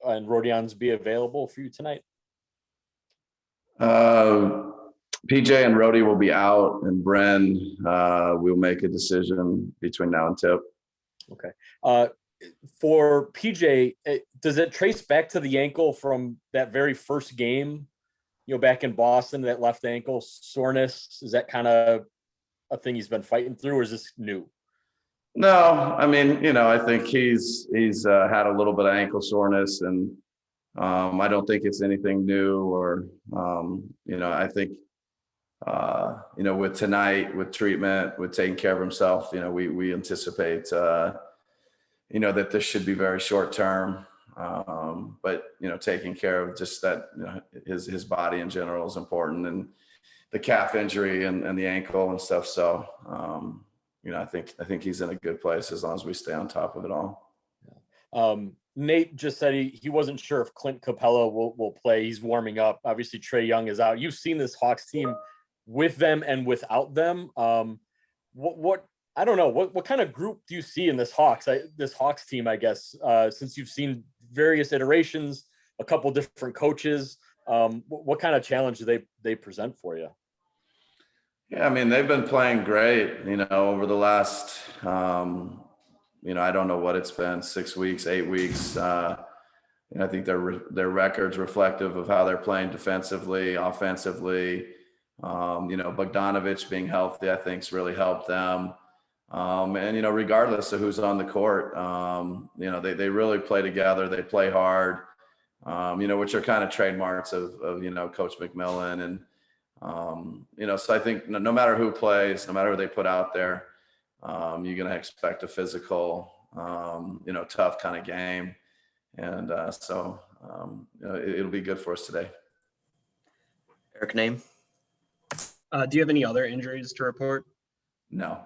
and Rodion's be available for you tonight? PJ and Rody will be out, and Bren will make a decision between now and tip. Okay. For PJ, does it trace back to the ankle from that very first game, back in Boston, that left ankle soreness? Is that kind of a thing he's been fighting through, or is this new? No, I mean, I think he's had a little bit of ankle soreness, and I don't think it's anything new, or I think with tonight, with treatment, with taking care of himself, we anticipate that this should be very short term, but taking care of just that, his body in general is important, and the calf injury and the ankle and stuff. So I think he's in a good place as long as we stay on top of it all. Nate just said he wasn't sure if Clint Capella will play. He's warming up. Obviously, Trae Young is out. You've seen this Hawks team with them and without them. What I don't know. What kind of group do you see in this Hawks team, I guess, since you've seen various iterations, a couple different coaches? What kind of challenge do they present for you? Yeah, I mean, they've been playing great, over the last, I don't know what it's been, 6 weeks, 8 weeks. I think their record's reflective of how they're playing defensively, offensively. Bogdanovich being healthy, I think, has really helped them. And regardless of who's on the court, they really play together. They play hard, which are kind of trademarks of Coach McMillan. And so I think no matter who plays, no matter who they put out there, you're going to expect a physical, tough kind of game. And so it'll be good for us today. Eric, name? Do you have any other injuries to report? No.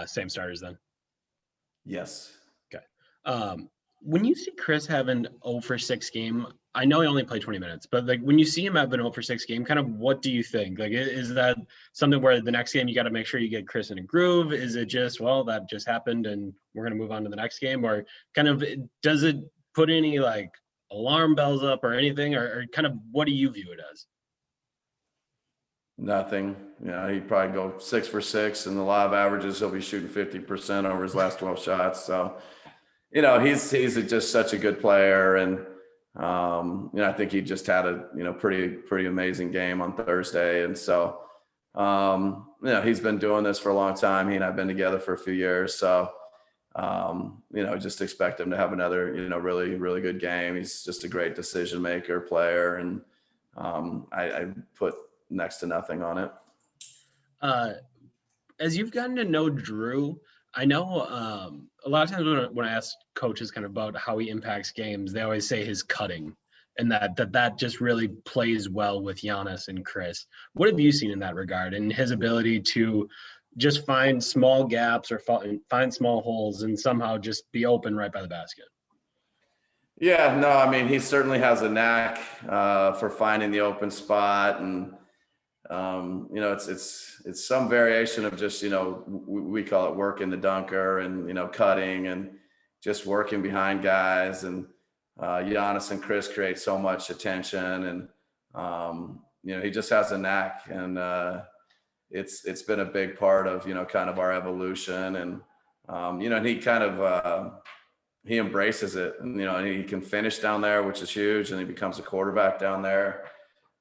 Same starters then? Yes. Okay. When you see Chris have an 0 for 6 game, I know he only played 20 minutes, but when you see him have an 0 for 6 game, kind of what do you think? Is that something where the next game you got to make sure you get Chris in a groove? Is it just, well, that just happened and we're going to move on to the next game? Or kind of, does it put any alarm bells up or anything? Or kind of what do you view it as? Nothing. He'd probably go 6 for 6, and the law of averages, he'll be shooting 50% over his last 12 shots. So, he's just such a good player, and I think he just had a pretty amazing game on Thursday, and so he's been doing this for a long time. He and I've been together for a few years, so just expect him to have another really, really good game. He's just a great decision maker, player, and I put next to nothing on it. As you've gotten to know Drew, I know a lot of times when I ask coaches kind of about how he impacts games, they always say his cutting, and that just really plays well with Giannis and Chris. What have you seen in that regard, and his ability to just find small gaps or find small holes and somehow just be open right by the basket? Yeah, no, I mean, he certainly has a knack for finding the open spot, and it's some variation of just, we call it working the dunker, and, cutting and just working behind guys. And Giannis and Chris create so much attention, and, he just has a knack, and it's been a big part of, kind of our evolution. And, and he kind of, he embraces it, and, and he can finish down there, which is huge. And he becomes a quarterback down there.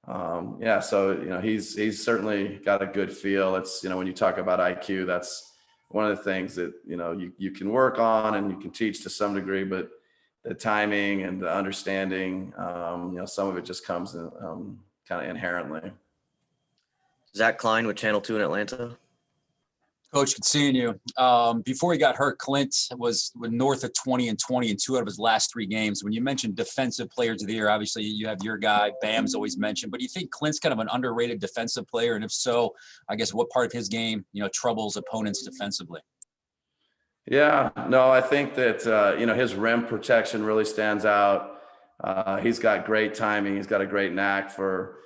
So he's certainly got a good feel. It's when you talk about IQ, that's one of the things that you can work on and you can teach to some degree, but the timing and the understanding, some of it just comes kind of inherently. Zach Klein with Channel 2 in Atlanta. Coach, good seeing you. Before he got hurt, Clint was north of 20 and 20 in 2 out of his last 3 games. When you mentioned defensive players of the year, obviously you have your guy, Bam's always mentioned, but do you think Clint's kind of an underrated defensive player? And if so, I guess what part of his game, troubles opponents defensively? Yeah, no, I think that, his rim protection really stands out. He's got great timing. He's got a great knack for,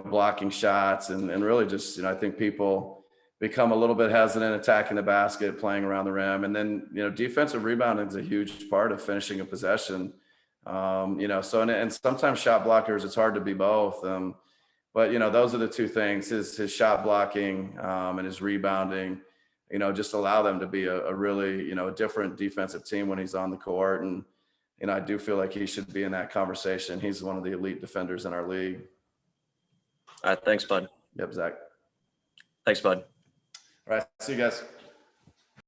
blocking shots, and really just, I think people become a little bit hesitant attacking the basket, playing around the rim. And then, defensive rebounding is a huge part of finishing a possession. So, and sometimes shot blockers, it's hard to be both. But, those are the two things, his shot blocking and his rebounding, just allow them to be a really, a different defensive team when he's on the court. And, I do feel like he should be in that conversation. He's one of the elite defenders in our league. All right. Thanks, bud. Yep, Zach. Thanks, bud. All right. See you guys.